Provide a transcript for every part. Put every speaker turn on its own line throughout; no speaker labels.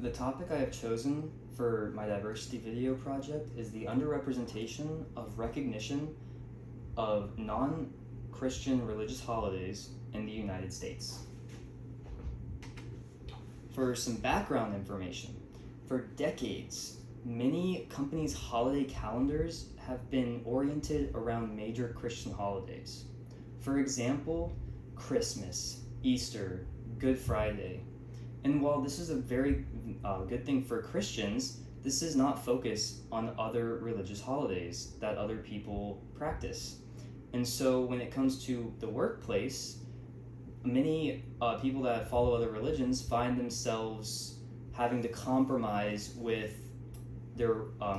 The topic I have chosen for my diversity video project is the underrepresentation of recognition of non Christian religious holidays in the United States. For some background information, for decades, many companies' holiday calendars have been oriented around major Christian holidays. For example, Christmas, Easter, Good Friday. And while this is a very good thing for Christians, this does not focus on other religious holidays that other people practice. And so when it comes to the workplace, many people that follow other religions find themselves having to compromise with their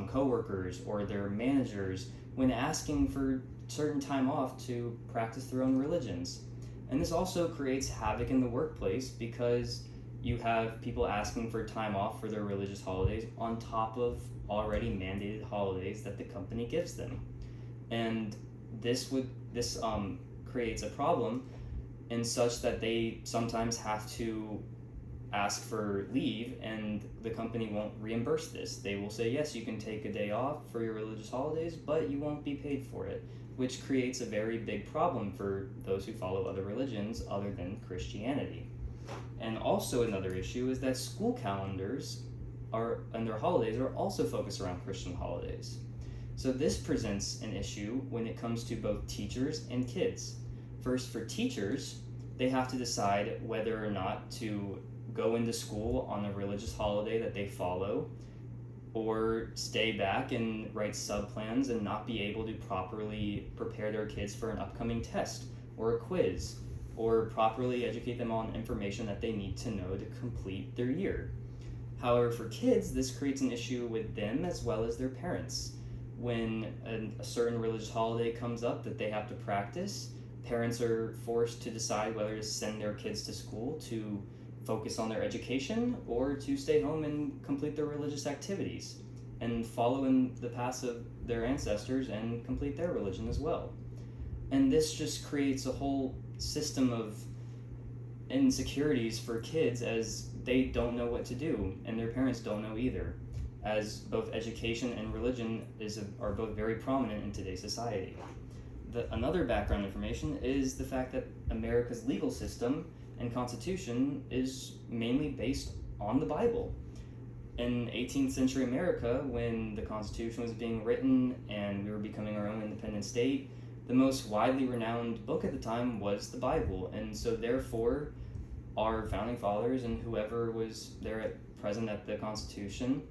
coworkers or their managers when asking for certain time off to practice their own religions. And this also creates havoc in the workplace because you have people asking for time off for their religious holidays on top of already mandated holidays that the company gives them. And this creates a problem in such that they sometimes have to ask for leave and the company won't reimburse this. They will say, yes, you can take a day off for your religious holidays, but you won't be paid for it, which creates a very big problem for those who follow other religions other than Christianity. And also another issue is that school calendars and their holidays are also focused around Christian holidays. So this presents an issue when it comes to both teachers and kids. First, for teachers, they have to decide whether or not to go into school on a religious holiday that they follow, or stay back and write sub-plans and not be able to properly prepare their kids for an upcoming test or a quiz, or properly educate them on information that they need to know to complete their year. However, for kids, this creates an issue with them as well as their parents. When a certain religious holiday comes up that they have to practice, parents are forced to decide whether to send their kids to school to focus on their education or to stay home and complete their religious activities and follow in the paths of their ancestors and complete their religion as well. And this just creates a whole system of insecurities for kids as they don't know what to do and their parents don't know either, as both education and religion are both very prominent in today's society. Another background information is the fact that America's legal system and constitution is mainly based on the Bible. In 18th century America, when the Constitution was being written and we were becoming our own independent state, the most widely renowned book at the time was the Bible. And so therefore, our founding fathers and whoever was there present at the Constitution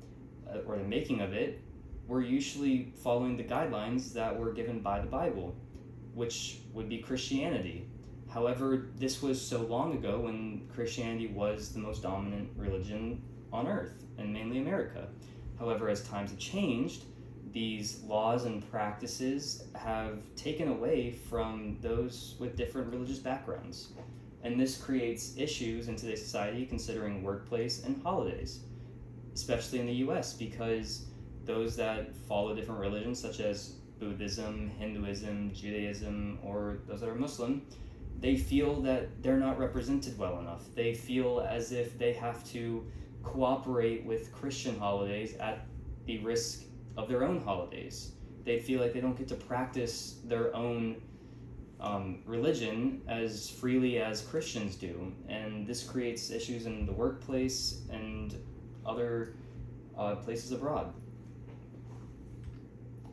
or the making of it were usually following the guidelines that were given by the Bible, which would be Christianity. However, this was so long ago when Christianity was the most dominant religion on earth, and mainly America. However, as times have changed, these laws and practices have taken away from those with different religious backgrounds. And this creates issues in today's society considering workplace and holidays, especially in the US, because those that follow different religions such as Buddhism, Hinduism, Judaism, or those that are Muslim, they feel that they're not represented well enough. They feel as if they have to cooperate with Christian holidays at the risk of their own holidays. They feel like they don't get to practice their own religion as freely as Christians do. And this creates issues in the workplace and other places abroad.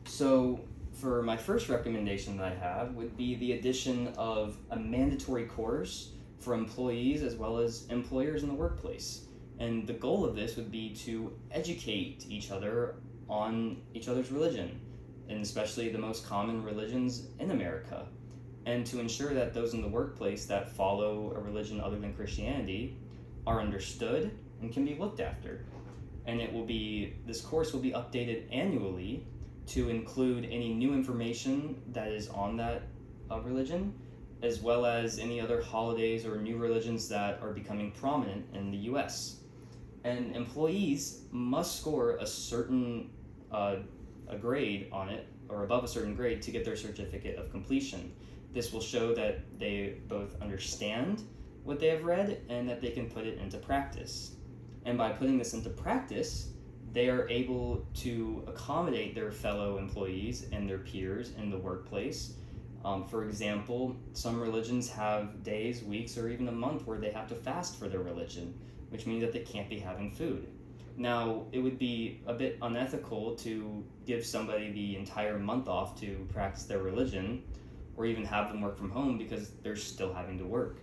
So for my first recommendation that I have would be the addition of a mandatory course for employees as well as employers in the workplace. And the goal of this would be to educate each other on each other's religion, and especially the most common religions in America, and to ensure that those in the workplace that follow a religion other than Christianity are understood and can be looked after. And this course will be updated annually to include any new information that is on that religion, as well as any other holidays or new religions that are becoming prominent in the US. And employees must score a certain a grade on it, or above a certain grade, to get their certificate of completion. This will show that they both understand what they have read and that they can put it into practice. And by putting this into practice, they are able to accommodate their fellow employees and their peers in the workplace. For example, some religions have days, weeks, or even a month where they have to fast for their religion, which means that they can't be having food. Now, it would be a bit unethical to give somebody the entire month off to practice their religion, or even have them work from home because they're still having to work.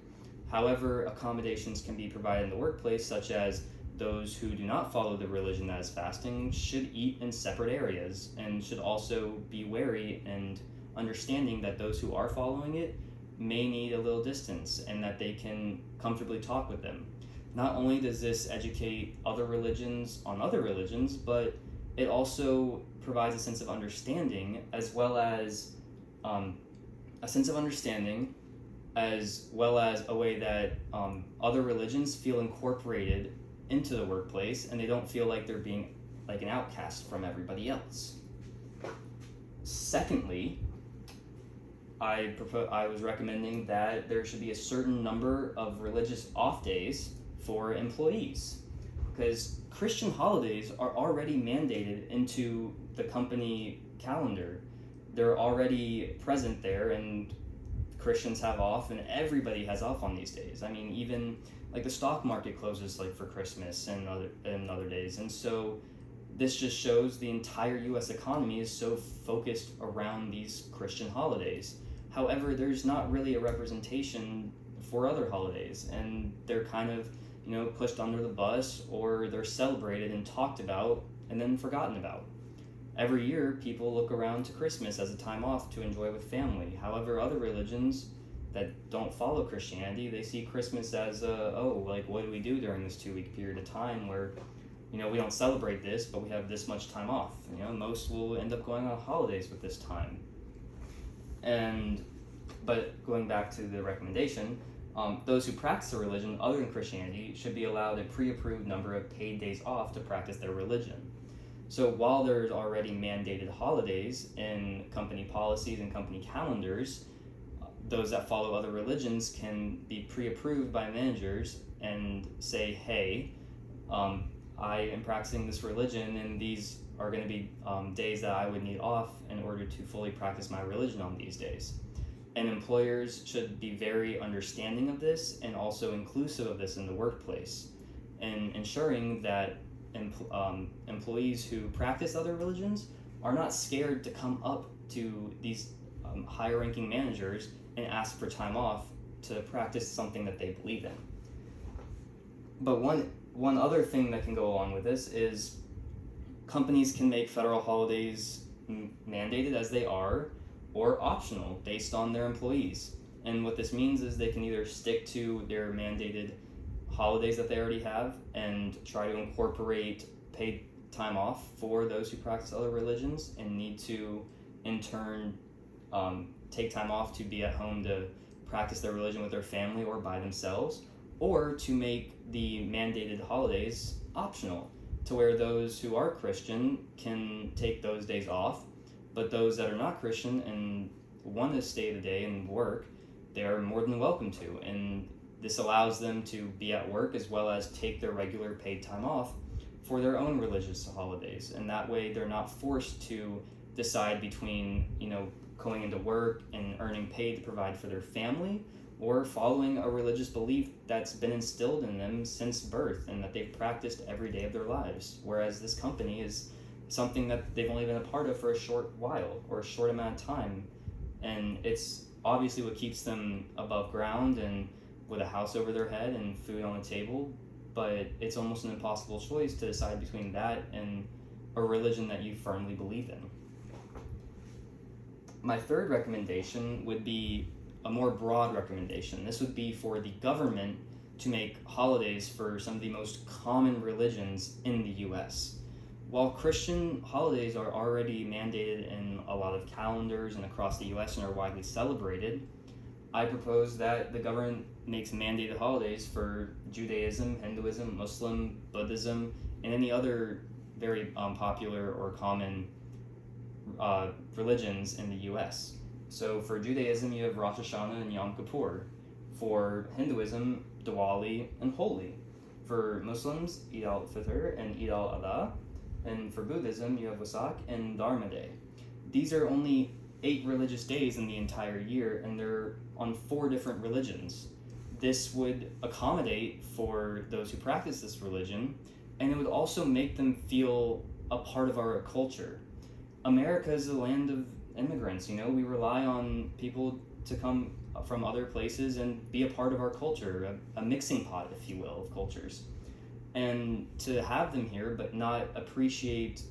However, accommodations can be provided in the workplace, such as those who do not follow the religion that is fasting should eat in separate areas and should also be wary and understanding that those who are following it may need a little distance and that they can comfortably talk with them. Not only does this educate other religions on other religions, but it also provides a sense of understanding as well as a way that other religions feel incorporated into the workplace and they don't feel like they're being like an outcast from everybody else. Secondly, I was recommending that there should be a certain number of religious off days for employees, because Christian holidays are already mandated into the company calendar. They're already present there, and Christians have off, and everybody has off on these days. I mean, even like the stock market closes like for Christmas and other days, and so this just shows the entire U.S. economy is so focused around these Christian holidays. However, there's not really a representation for other holidays, and they're kind of, pushed under the bus, or they're celebrated and talked about and then forgotten about. Every year, people look around to Christmas as a time off to enjoy with family. However, other religions that don't follow Christianity, they see Christmas as, what do we do during this 2-week period of time where, we don't celebrate this, but we have this much time off. Most will end up going on holidays with this time. But going back to the recommendation, those who practice a religion other than Christianity should be allowed a pre-approved number of paid days off to practice their religion. So while there's already mandated holidays in company policies and company calendars, those that follow other religions can be pre-approved by managers and say, hey, I am practicing this religion and these are going to be days that I would need off in order to fully practice my religion on these days. And employers should be very understanding of this and also inclusive of this in the workplace, and ensuring that employees who practice other religions are not scared to come up to these higher ranking managers and ask for time off to practice something that they believe in. But one other thing that can go along with this is companies can make federal holidays mandated as they are or optional based on their employees. And what this means is they can either stick to their mandated holidays that they already have and try to incorporate paid time off for those who practice other religions and need to in turn take time off to be at home to practice their religion with their family or by themselves, or to make the mandated holidays optional to where those who are Christian can take those days off, but those that are not Christian and want to stay the day and work, they are more than welcome to. And this allows them to be at work as well as take their regular paid time off for their own religious holidays. And that way they're not forced to decide between, going into work and earning pay to provide for their family or following a religious belief that's been instilled in them since birth and that they've practiced every day of their lives. Whereas this company is something that they've only been a part of for a short while or a short amount of time. And it's obviously what keeps them above ground and with a house over their head and food on the table, but it's almost an impossible choice to decide between that and a religion that you firmly believe in. My third recommendation would be a more broad recommendation. This would be for the government to make holidays for some of the most common religions in the US. While Christian holidays are already mandated in a lot of calendars and across the US and are widely celebrated, I propose that the government makes mandated holidays for Judaism, Hinduism, Muslim, Buddhism, and any other very popular or common religions in the US. So for Judaism, you have Rosh Hashanah and Yom Kippur. For Hinduism, Diwali and Holi. For Muslims, Eid al-Fitr and Eid al-Adha. And for Buddhism, you have Wesak and Dharma Day. These are only 8 religious days in the entire year, and they're on 4 different religions. This would accommodate for those who practice this religion, and it would also make them feel a part of our culture. America is a land of immigrants, we rely on people to come from other places and be a part of our culture, a mixing pot, if you will, of cultures. And to have them here but not appreciate,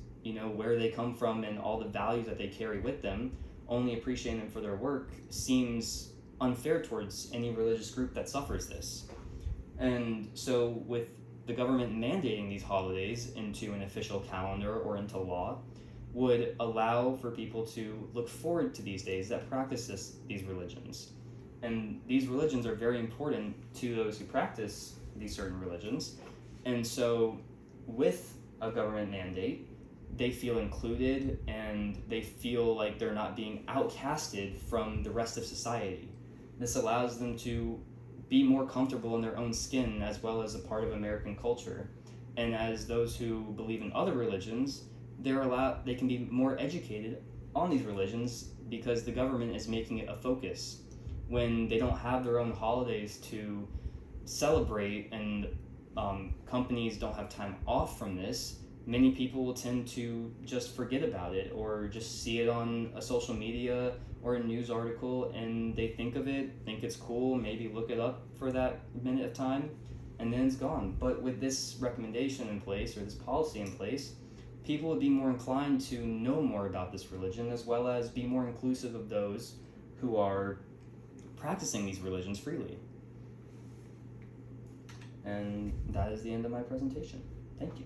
where they come from and all the values that they carry with them, only appreciating them for their work, seems unfair towards any religious group that suffers this. And so with the government mandating these holidays into an official calendar or into law, would allow for people to look forward to these days that practice these religions. And these religions are very important to those who practice these certain religions. And so with a government mandate, they feel included and they feel like they're not being outcasted from the rest of society. This allows them to be more comfortable in their own skin as well as a part of American culture. And as those who believe in other religions, they can be more educated on these religions because the government is making it a focus. When they don't have their own holidays to celebrate and companies don't have time off from this, many people will tend to just forget about it or just see it on a social media or a news article and they think it's cool, maybe look it up for that minute of time, and then it's gone. But with this recommendation in place or this policy in place, people would be more inclined to know more about this religion as well as be more inclusive of those who are practicing these religions freely. And that is the end of my presentation. Thank you.